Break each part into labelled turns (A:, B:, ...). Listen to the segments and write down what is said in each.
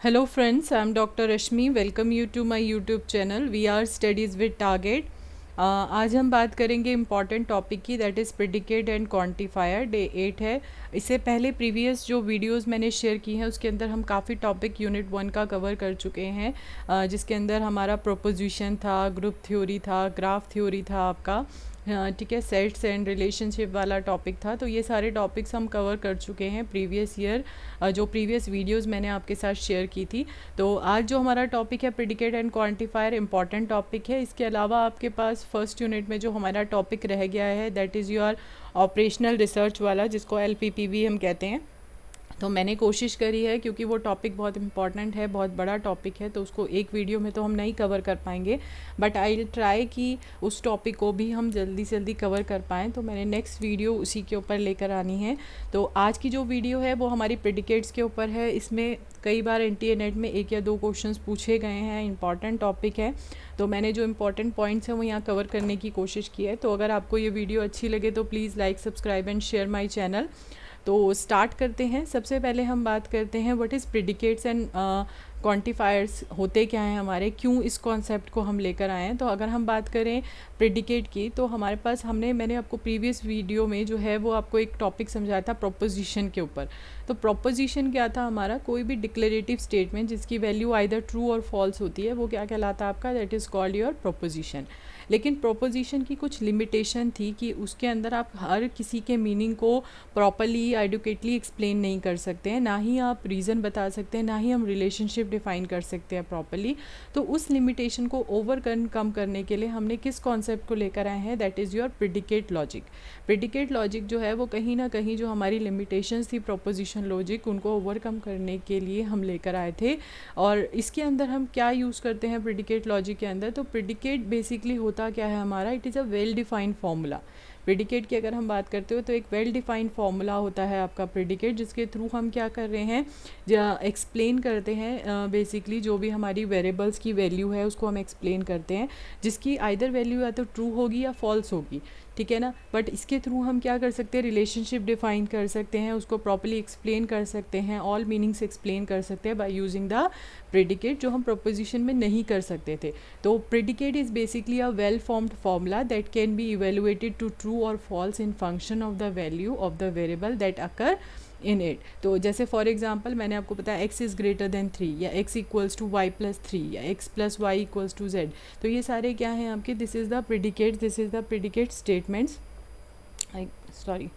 A: Hello friends, I am Dr. Rashmi. Welcome you to my YouTube channel. We are Studies with Target. आज हम बात करेंगे important topic की, that is predicate and quantifier. Day 8 है. इससे पहले previous जो वीडियोस मैंने शेयर की हैं उसके अंदर हम काफ़ी टॉपिक यूनिट 1 का कवर कर चुके हैं, जिसके अंदर हमारा प्रोपोजिशन था, ग्रुप थ्योरी था, ग्राफ थ्योरी था आपका, ठीक है, सेट्स एंड रिलेशनशिप वाला टॉपिक था. तो ये सारे टॉपिक्स हम कवर कर चुके हैं प्रीवियस ईयर, जो प्रीवियस वीडियोस मैंने आपके साथ शेयर की थी. तो आज जो हमारा टॉपिक है predicate and quantifier, important topic है. इसके अलावा आपके पास फर्स्ट यूनिट में जो हमारा टॉपिक रह गया है that is your operational research वाला, जिसको LPPV हम कहते हैं. तो मैंने कोशिश करी है, क्योंकि वो टॉपिक बहुत इंपॉर्टेंट है, बहुत बड़ा टॉपिक है, तो उसको एक वीडियो में तो हम नहीं कवर कर पाएंगे, बट आई विल ट्राई कि उस टॉपिक को भी हम जल्दी से जल्दी कवर कर पाएँ. तो मैंने नेक्स्ट वीडियो उसी के ऊपर लेकर आनी है. तो आज की जो वीडियो है वो हमारी प्रेडिकेट्स के ऊपर है. इसमें कई बार NTA-NET में 1 या 2 क्वेश्चंस पूछे गए हैं, इंपॉर्टेंट टॉपिक है. तो मैंने जो इंपॉर्टेंट पॉइंट्स हैं वो यहाँ कवर करने की कोशिश की है. तो अगर आपको ये वीडियो अच्छी लगे तो please like, subscribe and share my channel. तो स्टार्ट करते हैं. सबसे पहले हम बात करते हैं what is predicates and quantifiers होते क्या हैं हमारे, क्यों इस कॉन्सेप्ट को हम लेकर आए हैं. तो अगर हम बात करें प्रेडिकेट की, तो हमारे पास मैंने आपको प्रीवियस वीडियो में जो है वो आपको एक टॉपिक समझाया था प्रोपोजिशन के ऊपर. तो प्रोपोजिशन क्या था हमारा, कोई भी डिक्लेरेटिव स्टेटमेंट जिसकी वैल्यू आइदर ट्रू और फॉल्स होती है, वो क्या कहलाता है आपका, that is called your proposition. लेकिन प्रोपोजिशन की कुछ लिमिटेशन थी कि उसके अंदर आप हर किसी के मीनिंग को प्रॉपरली एडुकेटली एक्सप्लेन नहीं कर सकते हैं, ना ही आप रीज़न बता सकते हैं, ना ही हम रिलेशनशिप डिफाइन कर सकते हैं प्रॉपरली. तो उस लिमिटेशन को कम करने के लिए हमने किस कॉन्सेप्ट को लेकर आए हैं, that is your predicate logic. Predicate logic जो है वो कहीं ना कहीं जो हमारी लिमिटेशंस थी प्रोपोजिशन लॉजिक, उनको ओवरकम करने के लिए हम लेकर आए थे. और इसके अंदर हम क्या यूज़ करते हैं प्रेडिकेट लॉजिक के अंदर, तो प्रेडिकेट बेसिकली होता क्या है हमारा, it is a well defined formula. Predicate की अगर हम बात करते हो तो एक वेल डिफाइंड फार्मूला होता है आपका प्रेडिकेट, जिसके थ्रू हम क्या कर रहे हैं, एक्सप्लेन करते हैं. बेसिकली जो भी हमारी वेरिएबल्स की वैल्यू है उसको हम एक्सप्लेन करते हैं, जिसकी आइदर वैल्यू या तो ट्रू होगी या फॉल्स होगी, ठीक है ना. बट इसके थ्रू हम क्या कर सकते हैं, रिलेशनशिप डिफाइन कर सकते हैं, उसको प्रॉपरली एक्सप्लेन कर सकते हैं, ऑल मीनिंग्स एक्सप्लेन कर सकते हैं बाय यूजिंग द प्रेडिकेट, जो हम प्रोपोजिशन में नहीं कर सकते थे. तो predicate is basically a well formed formula that can be evaluated to true और false in function of the value of the variable that occur in it. तो जैसे फॉर एग्जांपल मैंने आपको बताया x इज़ ग्रेटर देन 3, या x equals to y plus 3, या x plus Y equals to z. तो ये सारे क्या हैं आपके, this is the predicate, this is the predicate statements, sorry,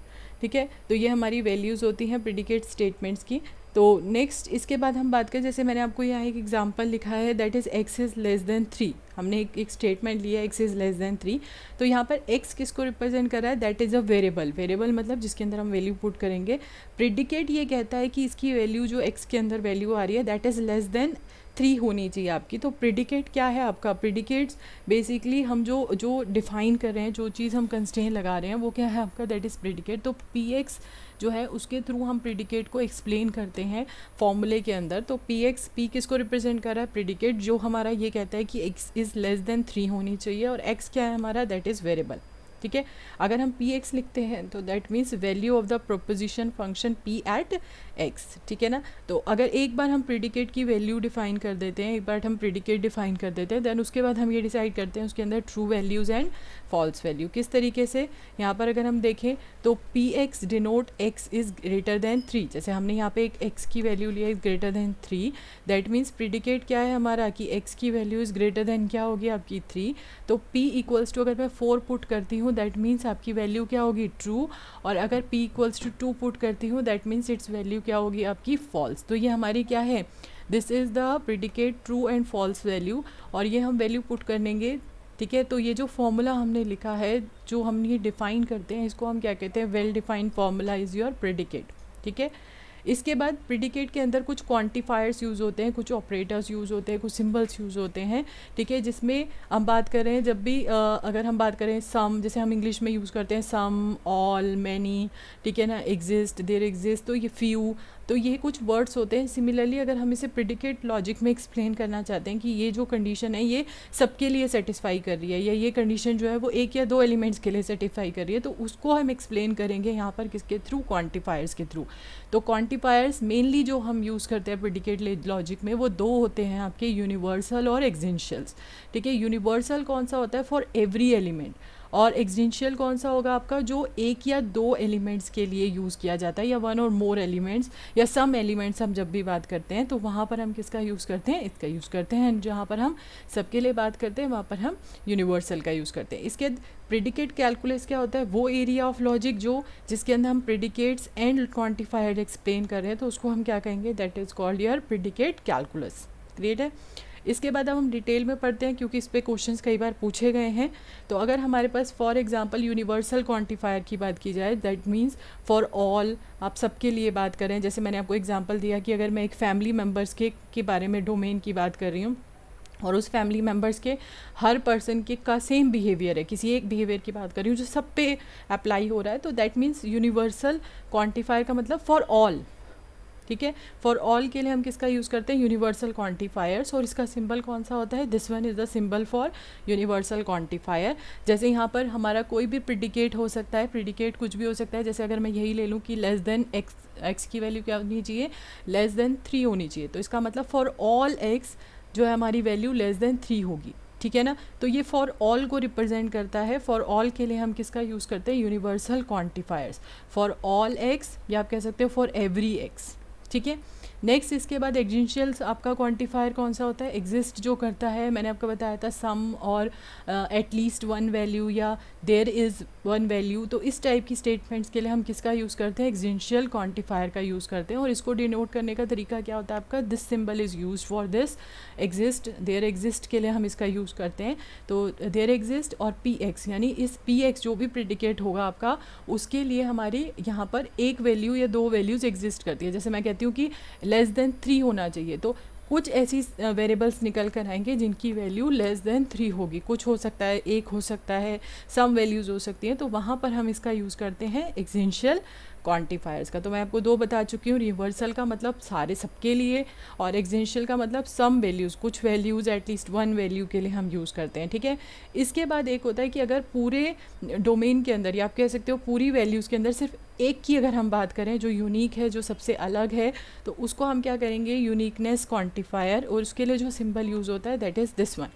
A: ठीक है. तो ये हमारी वैल्यूज़ होती हैं प्रेडिकेट स्टेटमेंट्स की. तो नेक्स्ट इसके बाद हम बात करें, जैसे मैंने आपको यहाँ एक एग्जांपल लिखा है that is x is less than 3. हमने एक स्टेटमेंट लिया x इज़ लेस देन 3. तो यहाँ पर x किसको रिप्रेजेंट कर रहा है, that is a variable. Variable मतलब जिसके अंदर हम वैल्यू पुट करेंगे. प्रेडिकेट ये कहता है कि इसकी वैल्यू जो x के अंदर वैल्यू आ रही है दैट इज़ लेस देन 3 होनी चाहिए आपकी. तो प्रेडिकेट क्या है आपका, प्रेडिकेट्स बेसिकली हम जो डिफाइन कर रहे हैं, जो चीज़ हम कंस्ट्रेंट लगा रहे हैं वो क्या है आपका, दैट इज़ प्रेडिकेट. तो px जो है उसके थ्रू हम प्रेडिकेट को एक्सप्लेन करते हैं फॉर्मूले के अंदर. तो p किसको रिप्रेजेंट कर रहा है, प्रेडिकेट जो हमारा ये कहता है कि x इज़ लेस देन 3 होनी चाहिए, और x क्या है हमारा, दैट इज़ वेरिएबल, ठीक है. अगर हम px लिखते हैं तो that means value of the proposition function p at x, ठीक है ना. तो अगर एक बार हम प्रेडिकेट की वैल्यू डिफाइन कर देते हैं, एक बार हम प्रेडिकेट डिफाइन कर देते हैं, देन उसके बाद हम ये डिसाइड करते हैं उसके अंदर true values and false value. किस तरीके से, यहाँ पर अगर हम देखें तो px denote x is greater than 3. जैसे हमने यहाँ पे एक x की वैल्यू लिया is greater than 3, that means predicate क्या है हमारा कि x की वैल्यू इज़ ग्रेटर देन क्या होगी आपकी 3. तो p इक्वल्स टू अगर मैं 4 पुट करती हूँ दैट मीन्स आपकी वैल्यू क्या होगी, ट्रू. और अगर p इक्वल्स टू 2 पुट करती हूँ दैट मीन्स इट्स वैल्यू क्या होगी आपकी, फॉल्स. तो ये हमारी क्या है, this is the predicate true and false value, और ये हम वैल्यू पुट करेंगे, ठीक है. तो ये जो फॉर्मूला हमने लिखा है, जो हम ये डिफ़ाइन करते हैं, इसको हम क्या कहते हैं, well defined formula is your predicate, ठीक है. इसके बाद प्रेडिकेट के अंदर कुछ क्वांटिफायर्स यूज़ होते हैं, कुछ ऑपरेटर्स यूज़ होते हैं, कुछ सिंबल्स यूज़ होते हैं, ठीक है. जिसमें हम बात कर रहे हैं, जब भी अगर हम बात करें सम, जैसे हम इंग्लिश में यूज़ करते हैं सम, ऑल, मैनी, ठीक है ना, एग्जिस्ट, देयर एग्जिस्ट, तो ये फ्यू, तो ये कुछ वर्ड्स होते हैं। सिमिलरली अगर हम इसे प्रेडिकेट लॉजिक में एक्सप्लेन करना चाहते हैं कि ये जो कंडीशन है ये सबके लिए सेटिस्फाई कर रही है, या ये कंडीशन जो है वो एक या दो एलिमेंट्स के लिए सेटिस्फाई कर रही है, तो उसको हम एक्सप्लेन करेंगे यहाँ पर किसके थ्रू, क्वांटिफायर्स के थ्रू। तो क्वांटिफायर्स मेनली जो हम यूज़ करते हैं प्रेडिकेट लॉजिक में वो दो होते हैं आपके, यूनिवर्सल और एग्जिंशियल्स। ठीक है, यूनिवर्सल कौन सा होता है, फॉर एवरी एलिमेंट, और एग्जिंशियल कौन सा होगा आपका, जो एक या दो एलिमेंट्स के लिए यूज़ किया जाता है, या वन और मोर एलिमेंट्स या सम एलिमेंट्स हम जब भी बात करते हैं तो वहाँ पर हम किसका यूज़ करते हैं, इसका यूज़ करते हैं। जहाँ पर हम सबके लिए बात करते हैं वहाँ पर हम यूनिवर्सल का यूज़ करते हैं। इसके प्रेडिकेट कैलकुलस क्या होता है, वो एरिया ऑफ लॉजिक जो जिसके अंदर हम प्रेडिकेट्स एंड क्वांटिफायर एक्सप्लेन कर रहे हैं, तो उसको हम क्या कहेंगे, that is called your predicate calculus. Clear है। इसके बाद अब हम डिटेल में पढ़ते हैं क्योंकि इस पे क्वेश्चंस कई बार पूछे गए हैं। तो अगर हमारे पास फॉर एग्जांपल यूनिवर्सल क्वांटिफायर की बात की जाए, दैट मीन्स फॉर ऑल, आप सबके लिए बात करें। जैसे मैंने आपको एग्जांपल दिया कि अगर मैं एक फैमिली मेम्बर्स के बारे में डोमेन की बात कर रही हूँ और उस फैमिली मेम्बर्स के हर पर्सन के का सेम बिहेवियर है, किसी एक बिहेवियर की बात कर रही हूँ जो सब पे अप्लाई हो रहा है, तो दैट मीन्स यूनिवर्सल क्वांटिफायर का मतलब फॉर ऑल। ठीक है, फॉर ऑल के लिए हम किसका यूज़ करते हैं, यूनिवर्सल क्वांटिफायर्स, और इसका सिंबल कौन सा होता है, this one is the symbol for universal quantifier. जैसे यहाँ पर हमारा कोई भी प्रेडिकेट हो सकता है, प्रेडिकेट कुछ भी हो सकता है। जैसे अगर मैं यही ले लूँ कि लेस देन एक्स, एक्स की वैल्यू क्या होनी चाहिए, लेस देन 3 होनी चाहिए, तो इसका मतलब फॉर ऑल एक्स जो है हमारी वैल्यू लेस देन 3 होगी। ठीक है ना, तो ये फॉर ऑल को रिप्रेजेंट करता है। फॉर ऑल के लिए हम किसका यूज़ करते हैं, universal quantifiers, for all x, या आप कह सकते हो फॉर एवरी एक्स। ठीक है, नेक्स्ट इसके बाद एग्जिंशियल्स आपका क्वांटिफायर कौन सा होता है, एग्जिस्ट जो करता है, मैंने आपको बताया था सम और एटलीस्ट वन वैल्यू या देयर इज़ वन वैल्यू। तो इस टाइप की स्टेटमेंट्स के लिए हम किसका यूज़ करते हैं, एग्जिंशियल क्वांटिफायर का यूज़ करते हैं। और इसको डिनोट करने का तरीका क्या होता है आपका, this symbol is use for this exist, there exist के लिए हम इसका यूज़ करते हैं। तो देयर एग्जिस्ट और पी एक्स, यानी इस पी एक्स जो भी प्रेडिकेट होगा आपका, उसके लिए हमारी यहाँ पर एक वैल्यू या दो वैल्यूज़ एग्जिस्ट करती है। जैसे मैं कहती हूँ कि लेस देन 3 होना चाहिए, तो कुछ ऐसी वेरिएबल्स निकल कर आएंगे जिनकी वैल्यू लेस देन 3 होगी। कुछ हो सकता है, एक हो सकता है, सम वैल्यूज़ हो सकती हैं, तो वहाँ पर हम इसका यूज़ करते हैं एग्जिंशियल क्वांटिफायर्स का। तो मैं आपको दो बता चुकी हूँ, यूनिवर्सल का मतलब सारे सबके लिए, और एग्जिंशियल का मतलब सम वैल्यूज़, कुछ वैल्यूज़ एटलीस्ट वन वैल्यू के लिए हम यूज़ करते हैं। ठीक है, इसके बाद एक होता है कि अगर पूरे डोमेन के अंदर, या आप कह सकते हो पूरी वैल्यूज़ के अंदर सिर्फ एक की अगर हम बात करें जो यूनिक है, जो सबसे अलग है, तो उसको हम क्या करेंगे, यूनिकनेस क्वांटिफायर, और उसके लिए जो सिंबल यूज़ होता है दैट इज़ दिस वन।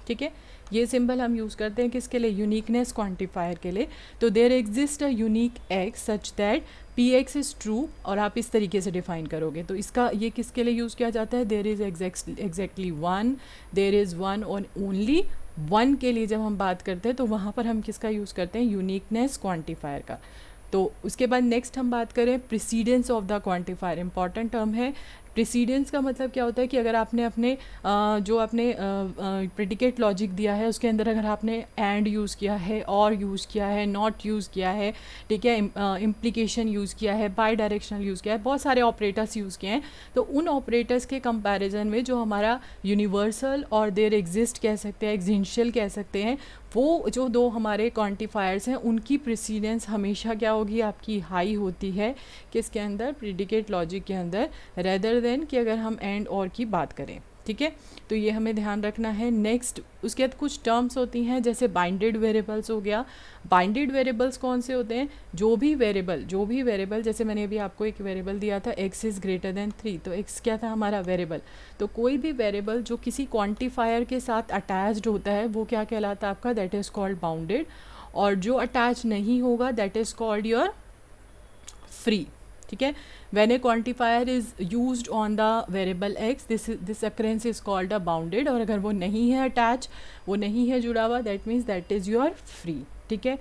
A: ठीक है, ये सिंबल हम यूज़ करते हैं किसके लिए, यूनिकनेस क्वांटिफायर के लिए। तो there exist a unique X such that P X is true, और आप इस तरीके से डिफाइन करोगे। तो इसका ये किसके लिए यूज़ किया जाता है, there is exactly one, there is one और ओनली वन के लिए जब हम बात करते हैं तो वहाँ पर हम किसका यूज़ करते हैं, यूनिकनेस क्वांटिफायर का। तो उसके बाद नेक्स्ट हम बात करें precedence of the quantifier, important term है। प्रेसिडेंस का मतलब क्या होता है कि अगर आपने अपने जो आपने प्रेडिकेट लॉजिक दिया है उसके अंदर अगर आपने एंड यूज़ किया है, और यूज़ किया है, नॉट यूज़ किया है, ठीक है, इम्प्लीकेशन यूज़ किया है, बाई डायरेक्शनल यूज़ किया है, बहुत सारे ऑपरेटर्स यूज़ किए हैं, तो उन ऑपरेटर्स के कंपैरिजन में जो हमारा यूनिवर्सल और देयर एग्जिस्ट कह सकते हैं, एग्जिंशियल कह सकते हैं, वो जो दो हमारे क्वांटिफायर्स हैं उनकी प्रेसिडेंस हमेशा क्या होगी, आपकी हाई होती है किसके अंदर, प्रेडिकेट लॉजिक के अंदर, रेदर देन कि अगर हम एंड और की बात करें। ठीक है, तो ये हमें ध्यान रखना है। नेक्स्ट उसके बाद कुछ टर्म्स होती हैं जैसे बाइंडेड वेरिएबल्स हो गया। बाइंडेड वेरिएबल्स कौन से होते हैं, जो भी वेरिएबल जैसे मैंने अभी आपको एक वेरिएबल दिया था x इज़ ग्रेटर देन 3, तो x क्या था हमारा वेरिएबल। तो कोई भी वेरिएबल जो किसी क्वांटिफायर के साथ अटैच्ड होता है वो क्या कहलाता है आपका, दैट इज़ कॉल्ड बाउंडेड, और जो अटैच नहीं होगा that is called your free. ठीक है, when A quantifier is used on the variable x, this occurrence is called a bounded, और अगर वो नहीं है अटैच, वो नहीं है जुड़ा हुआ, that means that is your free. ठीक है,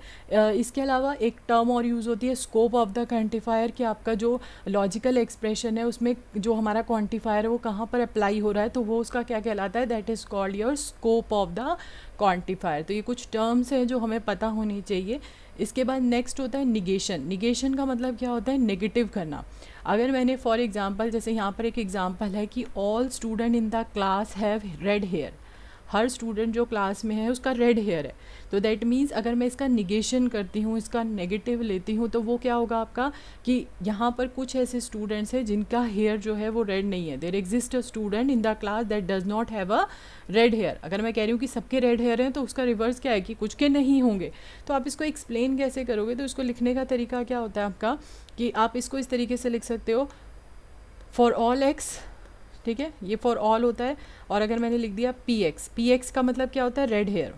A: इसके अलावा एक टर्म और यूज़ होती है स्कोप ऑफ द क्वांटिफायर, कि आपका जो लॉजिकल एक्सप्रेशन है उसमें जो हमारा क्वांटिफायर है वो कहाँ पर अप्लाई हो रहा है, तो वो उसका क्या कहलाता है, that is called your scope of the quantifier. तो ये कुछ टर्म्स हैं जो हमें पता होनी चाहिए। इसके बाद नेक्स्ट होता है निगेशन। निगेशन का मतलब क्या होता है, नेगेटिव करना। अगर मैंने फॉर एग्जांपल, जैसे यहाँ पर एक एग्जांपल है कि all student in the class have red hair, हर स्टूडेंट जो क्लास में है उसका रेड हेयर है, तो दैट मीन्स अगर मैं इसका निगेशन करती हूँ, इसका नेगेटिव लेती हूँ, तो वो क्या होगा आपका कि यहाँ पर कुछ ऐसे स्टूडेंट्स हैं जिनका हेयर जो है वो रेड नहीं है। There exist a student in the class that does not have a red hair. अगर मैं कह रही हूँ कि सबके रेड हेयर हैं तो उसका रिवर्स क्या है कि कुछ के नहीं होंगे। तो आप इसको एक्सप्लेन कैसे करोगे, तो इसको लिखने का तरीका क्या होता है आपका कि आप इसको इस तरीके से लिख सकते हो, फॉर ऑल एक्स, ठीक है, ये फॉर ऑल होता है, और अगर मैंने लिख दिया पी एक्स, पी एक्स का मतलब क्या होता है, रेड हेयर,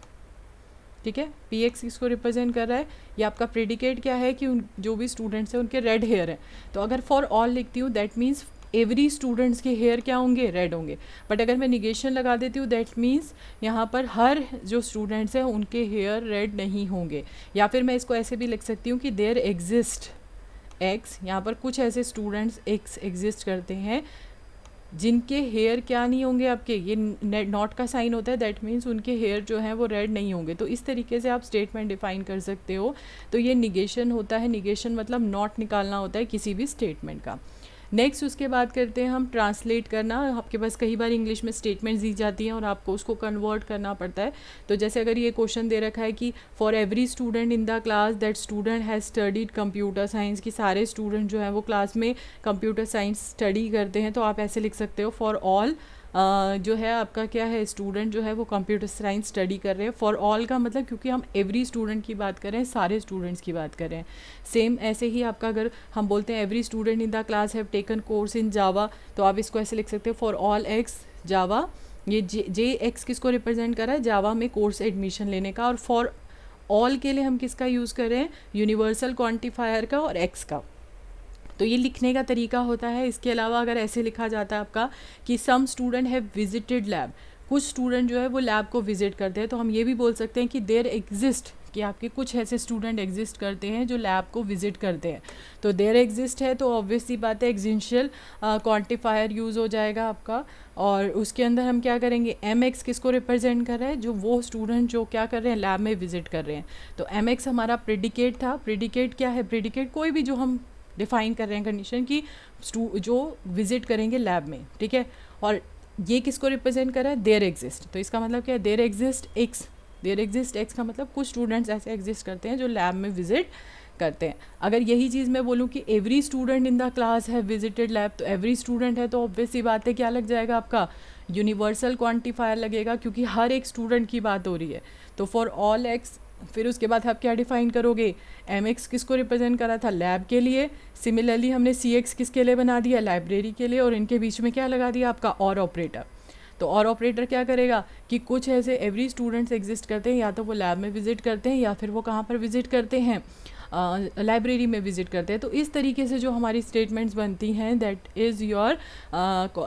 A: ठीक है, पी एक्स इसको रिप्रेजेंट कर रहा है। ये आपका प्रेडिकेट क्या है कि जो भी स्टूडेंट्स हैं उनके रेड हेयर हैं। तो अगर फॉर ऑल लिखती हूँ दैट मीन्स एवरी स्टूडेंट्स के हेयर क्या होंगे, रेड होंगे। बट अगर मैं निगेशन लगा देती हूँ दैट मीन्स यहाँ पर हर जो स्टूडेंट्स हैं उनके हेयर रेड नहीं होंगे। या फिर मैं इसको ऐसे भी लिख सकती हूँ कि देयर एग्जिस्ट एक्स, यहाँ पर कुछ ऐसे स्टूडेंट्स एक्स एग्जिस्ट करते हैं जिनके हेयर क्या नहीं होंगे आपके, ये नॉट का साइन होता है, दैट मीन्स उनके हेयर जो हैं वो रेड नहीं होंगे। तो इस तरीके से आप स्टेटमेंट डिफाइन कर सकते हो। तो ये निगेशन होता है, निगेशन मतलब नॉट निकालना होता है किसी भी स्टेटमेंट का। नेक्स्ट उसके बाद करते हैं हम ट्रांसलेट करना। आपके पास कई बार इंग्लिश में स्टेटमेंट्स दी जाती हैं और आपको उसको कन्वर्ट करना पड़ता है। तो जैसे अगर ये क्वेश्चन दे रखा है कि for every student in the class that student has studied computer science, की सारे स्टूडेंट जो हैं वो क्लास में कंप्यूटर साइंस स्टडी करते हैं, तो आप ऐसे लिख सकते हो, फॉर ऑल जो है आपका क्या है, स्टूडेंट जो है वो कंप्यूटर साइंस स्टडी कर रहे हैं। फॉर ऑल का मतलब, क्योंकि हम एवरी स्टूडेंट की बात कर रहे हैं, सारे स्टूडेंट्स की बात कर रहे हैं। सेम ऐसे ही आपका अगर हम बोलते हैं every student in the class have taken course in Java, तो आप इसको ऐसे लिख सकते हो, फॉर ऑल एक्स जावा। ये जे एक्स किसको रिप्रेजेंट कर रहा है, जावा में कोर्स एडमिशन लेने का। और फॉर ऑल के लिए हम किसका यूज़ कर रहे हैं, यूनिवर्सल क्वांटिफायर का और एक्स का। तो ये लिखने का तरीका होता है। इसके अलावा अगर ऐसे लिखा जाता है आपका कि some student have visited lab, कुछ स्टूडेंट जो है वो लैब को विजिट करते हैं, तो हम ये भी बोल सकते हैं कि देयर एग्जिस्ट, कि आपके कुछ ऐसे स्टूडेंट एग्जिस्ट करते हैं जो लैब को विजिट करते हैं। तो देयर एग्जिस्ट है तो ऑब्वियसली बात है एग्जिस्टेंशियल क्वांटिफायर यूज़ हो जाएगा आपका। और उसके अंदर हम क्या करेंगे, एम एक्स किसको रिप्रेजेंट कर रहा है, जो वो स्टूडेंट जो क्या कर रहे हैं, लैब में विजिट कर रहे हैं। तो एम एक्स हमारा प्रेडिकेट था। प्रेडिकेट क्या है, प्रेडिकेट कोई भी जो हम डिफाइन कर रहे हैं कंडीशन की जो विजिट करेंगे लैब में, ठीक है। और ये किसको रिप्रेजेंट कर रहा है, देयर एग्जिस्ट। तो इसका मतलब क्या है, there exist X, there exist X का मतलब कुछ स्टूडेंट्स ऐसे एग्जिस्ट करते हैं जो लैब में विजिट करते हैं। अगर यही चीज़ मैं बोलूँ कि every student in the class है विजिटेड लैब, तो एवरी स्टूडेंट है तो ऑब्वियस सी बात है क्या लग जाएगा आपका, यूनिवर्सल क्वांटिफायर लगेगा, क्योंकि हर एक स्टूडेंट की बात हो रही है। तो फॉर ऑल एक्स, फिर उसके बाद आप क्या डिफाइन करोगे, एम एक्स किसको रिप्रेजेंट करा था, लैब के लिए। सिमिलरली हमने सी एक्स किसके लिए बना दिया, लाइब्रेरी के लिए। और इनके बीच में क्या लगा दिया आपका, और ऑपरेटर। तो और ऑपरेटर क्या करेगा कि कुछ ऐसे एवरी स्टूडेंट्स एग्जिस्ट करते हैं, या तो वो लैब में विजिट करते हैं या फिर वो कहाँ पर विजिट करते हैं, लाइब्रेरी में विजिट करते हैं। तो इस तरीके से जो हमारी स्टेटमेंट्स बनती हैं दैट इज़ योर,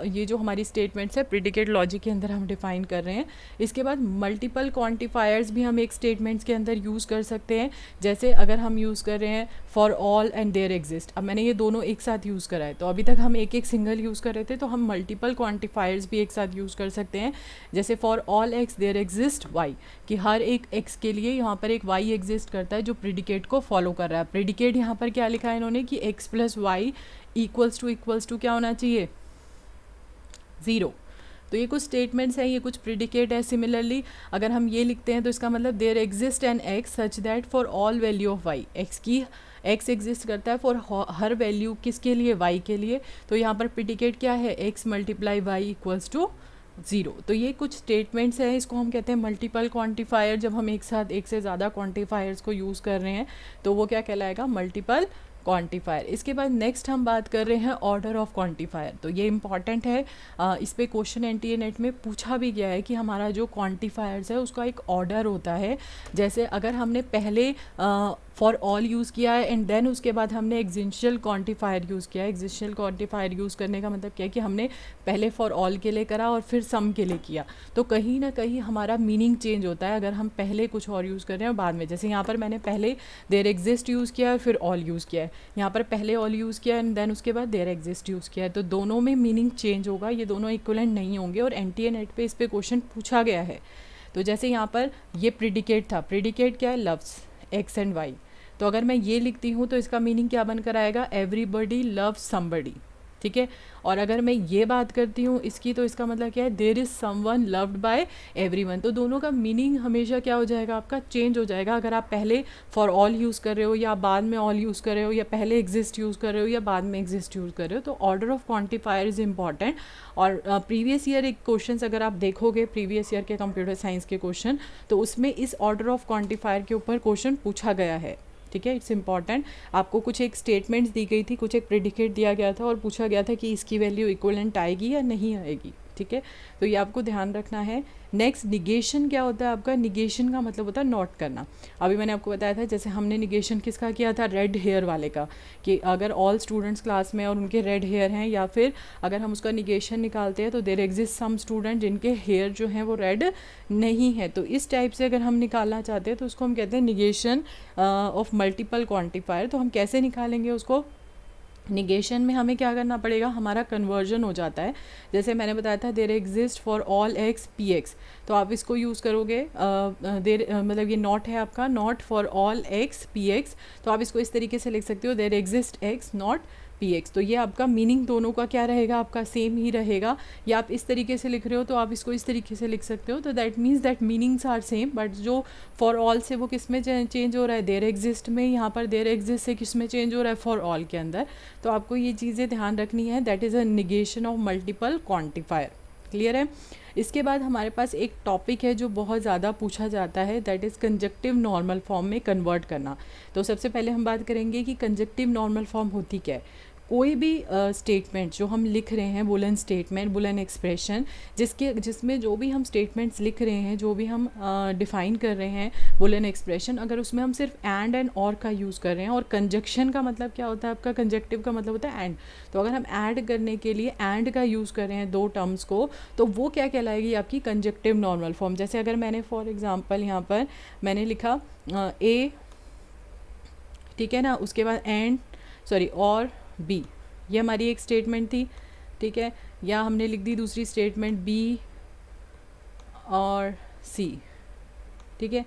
A: ये जो हमारी स्टेटमेंट्स है प्रेडिकेट लॉजिक के अंदर हम डिफाइन कर रहे हैं। इसके बाद मल्टीपल क्वांटिफायर्स भी हम एक स्टेटमेंट्स के अंदर यूज़ कर सकते हैं। जैसे अगर हम यूज़ कर रहे हैं for all and there exist, अब मैंने ये दोनों एक साथ यूज़ करा है, तो अभी तक हम एक एक सिंगल यूज़ कर रहे थे, तो हम मल्टीपल क्वांटिफायर्स भी एक साथ यूज़ कर सकते हैं। जैसे for all X there exist Y, कि हर एक एक्स के लिए यहाँ पर एक वाई एग्जिस्ट करता है जो प्रेडिकेट को फॉलो कर रहा है। प्रेडिकेट यहाँ पर क्या लिखा है इन्होंने कि X plus Y equals to क्या होना चाहिए, 0। तो ये कुछ स्टेटमेंट्स हैं, ये कुछ प्रेडिकेट है। सिमिलरली अगर हम ये लिखते हैं तो इसका मतलब there exist an X such that for all value of Y, X exist करता है फॉर हर वैल्यू किसके लिए, वाई के लिए। तो यहाँ पर प्रेडिकेट क्या है, X multiply Y equals to 0। तो ये कुछ स्टेटमेंट्स हैं, इसको हम कहते हैं मल्टीपल क्वांटिफायर। जब हम एक साथ एक से ज़्यादा क्वांटिफायर्स को यूज़ कर रहे हैं तो वो क्या कहलाएगा, मल्टीपल क्वांटिफायर। इसके बाद नेक्स्ट हम बात कर रहे हैं ऑर्डर ऑफ क्वांटिफायर। तो ये इंपॉर्टेंट है, इस पे क्वेश्चन एनटीए नेट में पूछा भी गया है कि हमारा जो क्वांटिफायर्स है उसका एक ऑर्डर होता है। जैसे अगर हमने पहले फॉर ऑल यूज़ किया है एंड देन उसके बाद हमने एग्जिस्टेंशियल क्वांटिफायर यूज़ किया है। एग्जिस्टेंशियल क्वांटिफायर यूज़ करने का मतलब क्या है कि हमने पहले फॉर ऑल के लिए करा और फिर सम के लिए किया, तो कहीं ना कहीं हमारा मीनिंग चेंज होता है अगर हम पहले कुछ और यूज़ कर रहे हैं और बाद में। जैसे यहाँ पर मैंने पहले देयर एग्जिस्ट यूज़ किया है फिर ऑल यूज़ किया है, यहाँ पर पहले ऑल यूज़ किया एंड देन उसके बाद देयर एग्जिस्ट यूज़ किया है, तो दोनों में मीनिंग चेंज होगा, ये दोनों इक्वलेंट नहीं होंगे। और एनटीए नेट पे इस पर क्वेश्चन पूछा गया है। तो जैसे यहाँ पर ये प्रेडिकेट था, प्रेडिकेट क्या है, लव्स एक्स एंड वाई। तो अगर मैं ये लिखती हूँ तो इसका मीनिंग क्या बनकर आएगा, एवरीबडी लव्स समबडी। ठीक है। और अगर मैं ये बात करती हूँ इसकी, तो इसका मतलब क्या है, there is someone loved by everyone. तो दोनों का मीनिंग हमेशा क्या हो जाएगा, आपका चेंज हो जाएगा। अगर आप पहले फॉर ऑल यूज़ कर रहे हो या बाद में ऑल यूज़ कर रहे हो, या पहले एग्जिस्ट यूज़ कर रहे हो या बाद में एग्जिस्ट यूज़ कर रहे हो, तो order of quantifier is important. और प्रीवियस ईयर एक क्वेश्चन अगर आप देखोगे, प्रीवियस ईयर के कंप्यूटर साइंस के क्वेश्चन, तो उसमें इस ऑर्डर ऑफ क्वांटिफायर के ऊपर क्वेश्चन पूछा गया है। ठीक है, इट्स इंपॉर्टेंट। आपको कुछ एक स्टेटमेंट्स दी गई थी, कुछ एक प्रेडिकेट दिया गया था और पूछा गया था कि इसकी वैल्यू इक्वलेंट आएगी या नहीं आएगी। ठीक है, तो ये आपको ध्यान रखना है। नेक्स्ट, निगेशन क्या होता है आपका, निगेशन का मतलब होता है नॉट करना। अभी मैंने आपको बताया था, जैसे हमने निगेशन किसका किया था, रेड हेयर वाले का, कि अगर ऑल स्टूडेंट्स क्लास में और उनके रेड हेयर हैं, या फिर अगर हम उसका निगेशन निकालते हैं तो देयर एग्जिस्ट सम स्टूडेंट जिनके हेयर जो हैं वो रेड नहीं है। तो इस टाइप से अगर हम निकालना चाहते हैं तो उसको हम कहते हैं निगेशन ऑफ मल्टीपल क्वांटिफायर। तो हम कैसे निकालेंगे उसको, निगेशन में हमें क्या करना पड़ेगा, हमारा कन्वर्जन हो जाता है। जैसे मैंने बताया था, there exist for all x P x, तो आप इसको यूज़ करोगे, देर मतलब ये नॉट है आपका, not for all x P x, तो आप इसको इस तरीके से लिख सकते हो, there exist x not P x. तो ये आपका मीनिंग दोनों का क्या रहेगा, आपका सेम ही रहेगा। या आप इस तरीके से लिख रहे हो तो आप इसको इस तरीके से लिख सकते हो। तो that means that meanings are same, but जो फॉर ऑल से वो किस में चेंज हो रहा है, देर एग्जिस्ट में, यहाँ पर देर एग्जिस्ट से किस में चेंज हो रहा है, फॉर ऑल के अंदर। तो आपको ये चीज़ें ध्यान रखनी है। That is a negation of multiple quantifier. Clear है। इसके बाद हमारे पास एक टॉपिक है जो बहुत ज़्यादा पूछा जाता है, that is conjunctive normal form में कन्वर्ट करना। तो सबसे पहले हम बात करेंगे कि कंजक्टिव नॉर्मल फॉर्म होती क्या है। कोई भी स्टेटमेंट जो हम लिख रहे हैं, बुलन स्टेटमेंट, बुलन एक्सप्रेशन, जिसमें जो भी हम स्टेटमेंट्स लिख रहे हैं, जो भी हम डिफ़ाइन कर रहे हैं बुलन एक्सप्रेशन, अगर उसमें हम सिर्फ एंड और का यूज़ कर रहे हैं, और कंजक्शन का मतलब क्या होता है आपका, कंजक्टिव का मतलब होता है एंड। तो अगर हम ऐड करने के लिए एंड का यूज़ कर रहे हैं दो टर्म्स को, तो वो क्या कहलाएगी, आपकी कंजक्टिव नॉर्मल फॉर्म। जैसे अगर मैंने फॉर एग्जांपल यहाँ पर मैंने लिखा ए, ठीक है ना, उसके बाद एंड और बी, ये हमारी एक स्टेटमेंट थी। ठीक है, या हमने लिख दी दूसरी स्टेटमेंट बी और सी। ठीक है,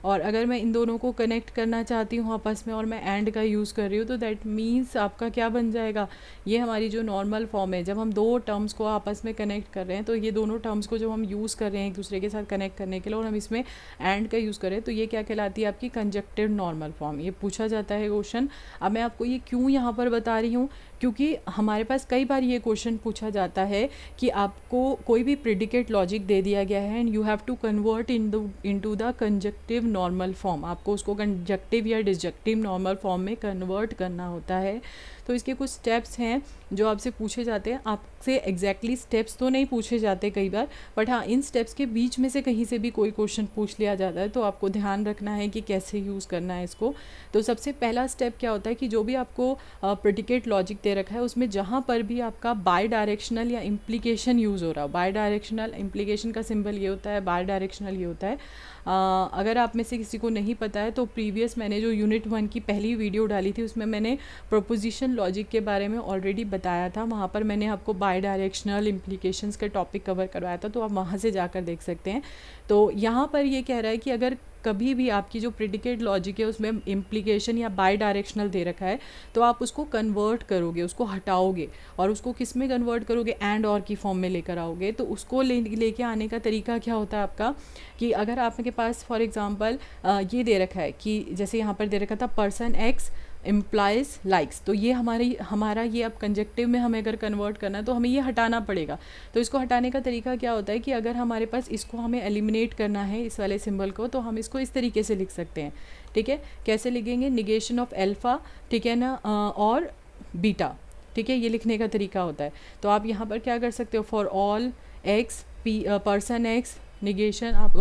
A: और अगर मैं इन दोनों को कनेक्ट करना चाहती हूँ आपस में और मैं एंड का यूज़ कर रही हूँ, तो दैट मीन्स आपका क्या बन जाएगा, ये हमारी जो नॉर्मल फॉर्म है, जब हम दो टर्म्स को आपस में कनेक्ट कर रहे हैं, तो ये दोनों टर्म्स को जब हम यूज़ कर रहे हैं एक दूसरे के साथ कनेक्ट करने के लिए, और हम इसमें एंड का यूज़ करें, तो ये क्या कहलाती है, आपकी कंजक्टिव नॉर्मल फॉर्म। ये पूछा जाता है क्वेश्चन। अब मैं आपको ये क्यों यहाँ पर बता रही हूँ, क्योंकि हमारे पास कई बार ये क्वेश्चन पूछा जाता है कि आपको कोई भी प्रेडिकेट लॉजिक दे दिया गया है and you have to convert into the conjunctive normal form. आपको उसको कंजक्टिव या डिसजक्टिव नॉर्मल फॉर्म में कन्वर्ट करना होता है। तो इसके कुछ स्टेप्स हैं जो आपसे पूछे जाते हैं। आपसे एग्जैक्टली स्टेप्स तो नहीं पूछे जाते कई बार, बट हाँ, इन स्टेप्स के बीच में से कहीं से भी कोई क्वेश्चन पूछ लिया जाता है, तो आपको ध्यान रखना है कि कैसे यूज़ करना है इसको। तो सबसे पहला स्टेप क्या होता है कि जो भी आपको प्रेडिकेट लॉजिक दे रखा है, उसमें जहाँ पर भी आपका बाय डायरेक्शनल या इम्प्लीकेशन यूज़ हो रहा हो, बाय डायरेक्शनल इम्प्लीकेशन का सिंबल ये होता है, बाय डायरेक्शनल ये होता है। अगर आप में से किसी को नहीं पता है तो प्रीवियस मैंने जो यूनिट 1 की पहली वीडियो डाली थी उसमें मैंने प्रोपोजिशन लॉजिक के बारे में ऑलरेडी बताया था। वहाँ पर मैंने आपको बाय डायरेक्शनल इम्प्लीकेशंस का टॉपिक कवर करवाया था, तो आप वहाँ से जाकर देख सकते हैं। तो यहाँ पर ये कह रहा है कि अगर कभी भी आपकी जो प्रेडिकेट लॉजिक है उसमें इम्प्लीकेशन या बाय डायरेक्शनल दे रखा है, तो आप उसको कन्वर्ट करोगे, उसको हटाओगे और उसको किस में कन्वर्ट करोगे, एंड और की फॉर्म में लेकर आओगे। तो उसको लेके आने का तरीका क्या होता है आपका, कि अगर आपके पास फॉर एग्जांपल ये दे रखा है कि जैसे यहाँ पर दे रखा था पर्सन एक्स इम्प्लाइज लाइक्स, तो ये हमारा ये अब कंजक्टिव में हमें अगर कन्वर्ट करना है तो हमें ये हटाना पड़ेगा। तो इसको हटाने का तरीका क्या होता है कि अगर हमारे पास इसको हमें एलिमिनेट करना है इस वाले सिंबल को, तो हम इसको इस तरीके से लिख सकते हैं। ठीक है, कैसे लिखेंगे, निगेशन ऑफ एल्फ़ा, ठीक है ना, और बीटा। ठीक है, ये लिखने का तरीका होता है। तो आप यहाँ पर क्या कर सकते हो, for all x person x negation आप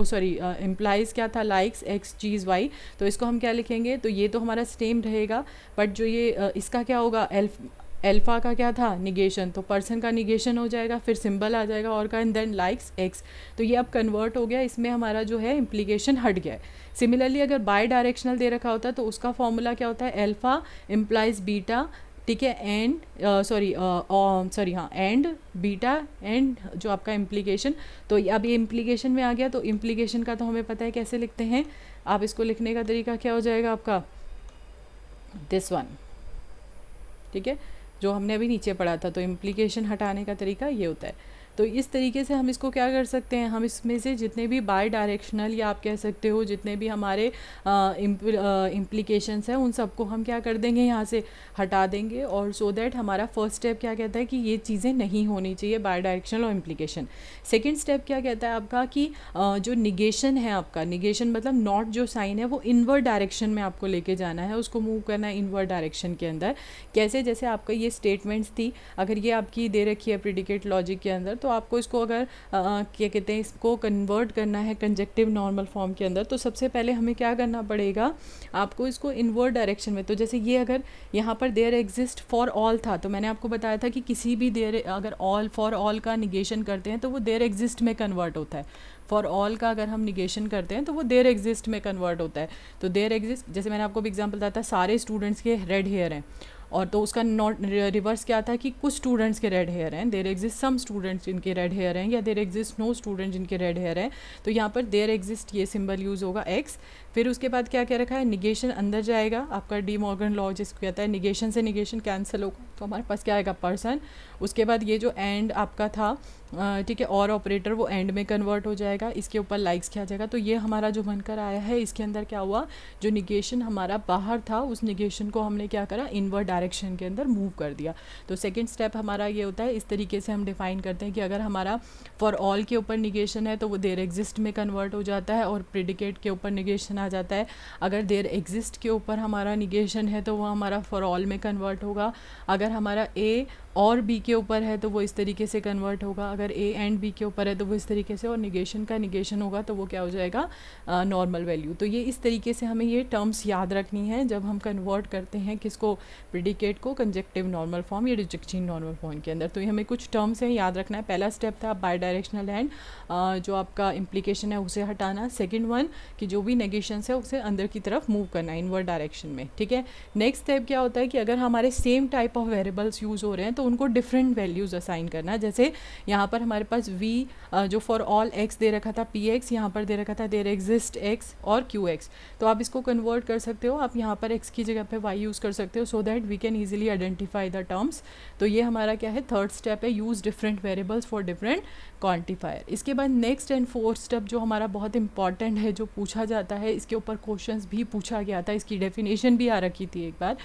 A: इम्प्लाइज क्या था, लाइक्स एक्स चीज़ वाई, तो इसको हम क्या लिखेंगे, तो ये तो हमारा सेम रहेगा, बट जो ये इसका क्या होगा, एल्फ़ा का क्या था, निगेशन, तो पर्सन का निगेशन हो जाएगा, फिर सिंबल आ जाएगा और का, एंड देन लाइक्स एक्स। तो ये अब कन्वर्ट हो गया, इसमें हमारा जो है इम्प्लीकेशन हट गया है। सिमिलरली अगर बाय डायरेक्शनल दे रखा होता तो उसका फॉर्मूला क्या होता है, एल्फ़ा इम्प्लाइज बीटा, ठीक है, एंड एंड बीटा एंड जो आपका इम्प्लीकेशन। तो अब ये इम्प्लीकेशन में आ गया, तो इम्प्लीकेशन का तो हमें पता है कैसे लिखते हैं। आप इसको लिखने का तरीका क्या हो जाएगा आपका, दिस वन। ठीक है, जो हमने अभी नीचे पढ़ा था। तो इम्प्लीकेशन हटाने का तरीका ये होता है। तो इस तरीके से हम इसको क्या कर सकते हैं, हम इसमें से जितने भी बाई डायरेक्शनल या आप कह सकते हो जितने भी हमारे इम्प्लीकेशंस हैं उन सबको हम क्या कर देंगे, यहाँ से हटा देंगे। और सो दैट हमारा फर्स्ट स्टेप क्या कहता है कि ये चीज़ें नहीं होनी चाहिए, बाई डायरेक्शनल और इम्प्लीकेशन। सेकेंड स्टेप क्या कहता है आपका कि जो निगेशन है आपका, निगेशन मतलब नॉट जो साइन है वो इनवर्ड डायरेक्शन में आपको लेके जाना है, उसको मूव करना है इनवर्ड डायरेक्शन के अंदर। कैसे, जैसे आपका ये स्टेटमेंट्स थी, अगर ये आपकी दे रखी है प्रिडिकेट लॉजिक के अंदर, तो आपको इसको अगर क्या कहते हैं, इसको कन्वर्ट करना है कंजक्टिव नॉर्मल फॉर्म के अंदर, तो सबसे पहले हमें क्या करना पड़ेगा, आपको इसको इनवर्ड डायरेक्शन में। तो जैसे ये अगर यहाँ पर देयर एग्जिस्ट फॉर ऑल था, तो मैंने आपको बताया था कि किसी भी देयर अगर ऑल फॉर ऑल का निगेशन करते हैं तो वो देयर एग्जिस्ट में कन्वर्ट होता है। फॉर ऑल का अगर हम निगेशन करते हैं तो वो देयर एग्जिस्ट में कन्वर्ट होता है। तो देयर एग्जिस्ट, जैसे मैंने आपको भी एग्जांपल बताया था, सारे स्टूडेंट्स के रेड हेयर हैं, और तो उसका नॉट रिवर्स क्या था कि कुछ स्टूडेंट्स के रेड हेयर हैं, देयर एग्जिस्ट सम स्टूडेंट्स जिनके रेड हेयर हैं, या देयर एग्जिस्ट नो स्टूडेंट जिनके रेड हेयर हैं। तो यहाँ पर देयर एग्जिस्ट ये सिंबल यूज़ होगा एक्स। फिर उसके बाद क्या क्या रखा है, निगेशन अंदर जाएगा, आपका डी मॉर्गन लॉ जिसको कहता है निगेशन से निगेशन कैंसिल होगा, तो हमारे पास क्या आएगा, पर्सन। उसके बाद ये जो एंड आपका था, ठीक है, और ऑपरेटर, वो एंड में कन्वर्ट हो जाएगा, इसके ऊपर लाइक्स क्या जाएगा। तो ये हमारा जो बनकर आया है, इसके अंदर क्या हुआ, जो निगेशन हमारा बाहर था उस निगेशन को हमने क्या करा, इनवर्ड डायरेक्शन के अंदर मूव कर दिया। तो सेकंड स्टेप हमारा ये होता है, इस तरीके से हम डिफाइन करते हैं कि अगर हमारा फॉर ऑल के ऊपर निगेशन है तो वो देयर एग्जिस्ट में कन्वर्ट हो जाता है और प्रेडिकेट के ऊपर निगेशन आ जाता है। अगर देयर एग्जिस्ट के ऊपर हमारा निगेशन है तो वो हमारा फॉर ऑल में कन्वर्ट होगा। अगर हमारा ए और बी के ऊपर है तो वो इस तरीके से कन्वर्ट होगा, अगर ए एंड बी के ऊपर है तो वो इस तरीके से, और निगेशन का निगेशन होगा तो वो क्या हो जाएगा, नॉर्मल वैल्यू। तो ये इस तरीके से हमें ये टर्म्स याद रखनी है जब हम कन्वर्ट करते हैं किसको, प्रेडिकेट को कंजक्टिव नॉर्मल फॉर्म या रिजेक्टिव नॉर्मल फॉर्म के अंदर। तो ये हमें कुछ टर्म्स हैं याद रखना है। पहला स्टेप था बाई डायरेक्शनल एंड जो आपका इम्प्लीकेशन है उसे हटाना। सेकेंड वन कि जो भी नेगेशंस है उसे अंदर की तरफ मूव करना इनवर्ड डायरेक्शन में, ठीक है। नेक्स्ट स्टेप क्या होता है कि अगर हमारे same type of variables use हो रहे हैं तो उनको डिफरेंट वैल्यूज़ असाइन करना। जैसे यहाँ पर हमारे पास v जो फॉर ऑल x दे रखा था px, यहाँ पर दे रखा था देयर एग्जिस्ट x और qx। तो आप इसको कन्वर्ट कर सकते हो, आप यहाँ पर x की जगह पे y यूज़ कर सकते हो, so that we can easily identify the terms. तो ये हमारा क्या है, थर्ड स्टेप है, use different variables for different quantifier. इसके बाद नेक्स्ट एंड फोर्थ स्टेप जो हमारा बहुत इंपॉर्टेंट है, जो पूछा जाता है, इसके ऊपर क्वेश्चंस भी पूछा गया था, इसकी डेफिनेशन भी आ रखी थी एक बार,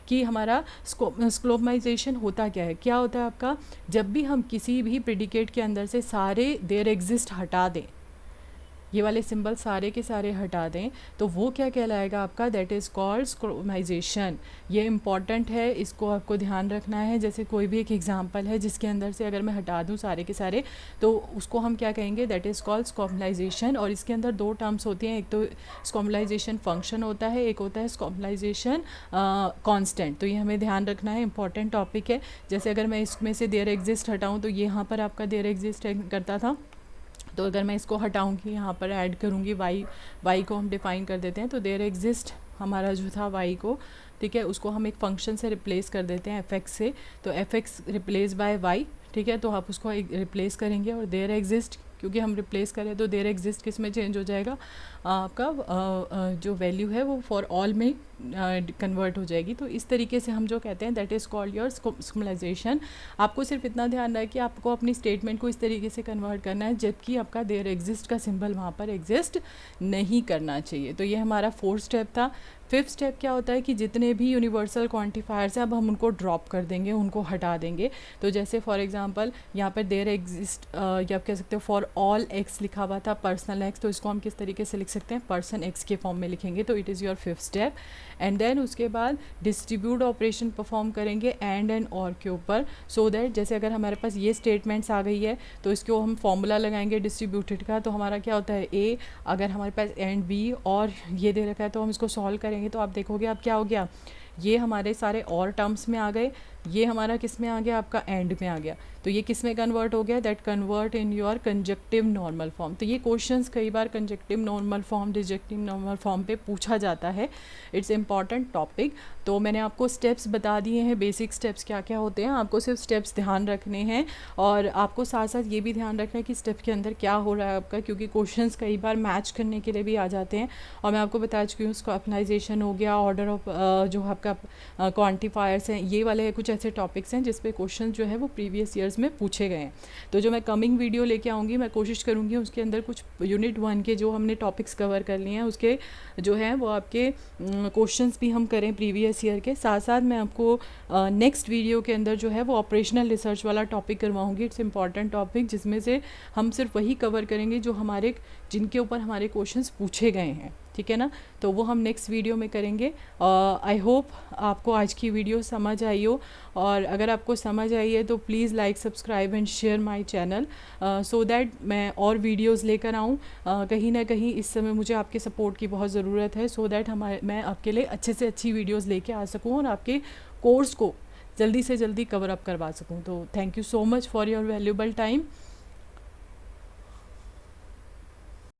A: कि हमारा स्क्लोमाइजेशन होता क्या है। क्या होता है आपका, जब भी हम किसी भी प्रेडिकेट के अंदर से सारे देयर एग्जिस्ट हटा दें, ये वाले सिंबल सारे के सारे हटा दें, तो वो क्या कहलाएगा आपका, दैट इज़ कॉल्ड स्क्लोमाइजेशन। ये इंपॉर्टेंट है, इसको आपको ध्यान रखना है। जैसे कोई भी एक एग्जांपल है जिसके अंदर से अगर मैं हटा दूं सारे के सारे, तो उसको हम क्या कहेंगे, दैट इज़ कॉल्ड स्क्लोमाइजेशन। और इसके अंदर दो टर्म्स होती हैं, एक तो स्क्लोमाइजेशन फंक्शन होता है, एक होता है स्क्लोमाइजेशन कांस्टेंट। तो ये हमें ध्यान रखना है, इंपॉर्टेंट टॉपिक है। जैसे अगर मैं इसमें से देयर एग्जिस्ट हटाऊँ तो ये यहाँ पर आपका देयर एग्जिस्ट करता था, तो अगर मैं इसको हटाऊंगी, यहाँ पर ऐड करूँगी y को हम डिफ़ाइन कर देते हैं। तो देयर एग्जिस्ट हमारा जो था y को, ठीक है, उसको हम एक फंक्शन से रिप्लेस कर देते हैं fx से। तो fx रिप्लेस बाय y, ठीक है, तो आप उसको रिप्लेस करेंगे, और देयर एग्जिस्ट क्योंकि हम रिप्लेस करें तो देयर एग्जिस्ट किस में चेंज हो जाएगा, आपका जो वैल्यू है वो फॉर ऑल में कन्वर्ट हो जाएगी। तो इस तरीके से हम जो कहते हैं दैट इज़ कॉल्ड योर स्क्लोमाइजेशन। आपको सिर्फ इतना ध्यान रहे कि आपको अपनी स्टेटमेंट को इस तरीके से कन्वर्ट करना है जबकि आपका देयर एग्जिस्ट का सिंबल वहाँ पर एग्जिस्ट नहीं करना चाहिए। तो ये हमारा फोर्थ स्टेप था। फिफ्थ स्टेप क्या होता है कि जितने भी यूनिवर्सल क्वांटिफायर्स हैं अब हम उनको ड्रॉप कर देंगे, उनको हटा देंगे। तो जैसे फॉर एग्जांपल यहाँ पर देयर एग्जिस्ट या आप कह सकते हो फॉर ऑल एक्स लिखा हुआ था, पर्सनल एक्स, तो इसको हम किस तरीके से लिख सकते हैं, पर्सन एक्स के फॉर्म में लिखेंगे। तो it is your fifth step. And then उसके बाद डिस्ट्रीब्यूट ऑपरेशन परफॉर्म करेंगे एंड और के ऊपर, सो दैट जैसे अगर हमारे पास ये स्टेटमेंट्स आ गई है तो इसको हम फॉर्मूला लगाएंगे डिस्ट्रीब्यूटेड का। तो हमारा क्या होता है, ए, अगर हमारे पास एंड बी और ये दे रखा है तो हम इसको सॉल्व करेंगे। तो आप देखोगे अब क्या हो गया, ये हमारे सारे और टर्म्स में आ गए, ये हमारा किस में आ गया, आपका एंड में आ गया। तो ये किस में कन्वर्ट हो गया, that convert in your conjunctive normal form. तो ये क्वेश्चंस कई बार conjunctive normal form, disjunctive normal form पे पूछा जाता है। It's important topic. तो मैंने आपको स्टेप्स बता दिए हैं, बेसिक स्टेप्स क्या क्या होते हैं, आपको सिर्फ स्टेप्स ध्यान रखने हैं। और आपको साथ साथ ये भी ध्यान रखना है कि स्टेप के अंदर क्या हो रहा है आपका, क्योंकि क्वेश्चंस कई बार मैच करने के लिए भी आ जाते हैं। और मैं आपको बता चुकी हूँ, स्क्लोमाइजेशन हो गया, ऑर्डर ऑफ जो आपका क्वांटिफायर्स हैं, ये वाले कुछ कुछ ऐसे टॉपिक्स हैं जिस पे क्वेश्चन जो है वो प्रीवियस ईयर्स में पूछे गए हैं। तो जो मैं कमिंग वीडियो लेके आऊँगी, मैं कोशिश करूँगी उसके अंदर कुछ यूनिट 1 के जो हमने टॉपिक्स कवर कर लिए हैं उसके जो है वो आपके क्वेश्चंस भी हम करें प्रीवियस ईयर के। साथ साथ मैं आपको नेक्स्ट वीडियो के अंदर जो है वो ऑपरेशनल रिसर्च वाला टॉपिक करवाऊँगी। इट्स इंपॉर्टेंट टॉपिक जिसमें से हम सिर्फ वही कवर करेंगे जो हमारे जिनके ऊपर हमारे क्वेश्चंस पूछे गए हैं, ठीक है ना। तो वो हम नेक्स्ट वीडियो में करेंगे। आई होप आपको आज की वीडियो समझ आई हो, और अगर आपको समझ आई है तो please like, subscribe and share my channel so that मैं और वीडियोस लेकर आऊँ। कहीं ना कहीं इस समय मुझे आपके सपोर्ट की बहुत ज़रूरत है, सो दैट मैं आपके लिए अच्छे से अच्छी वीडियोस लेके आ सकूँ और आपके कोर्स को जल्दी से जल्दी कवर अप करवा सकूँ। तो thank you so much for your valuable time.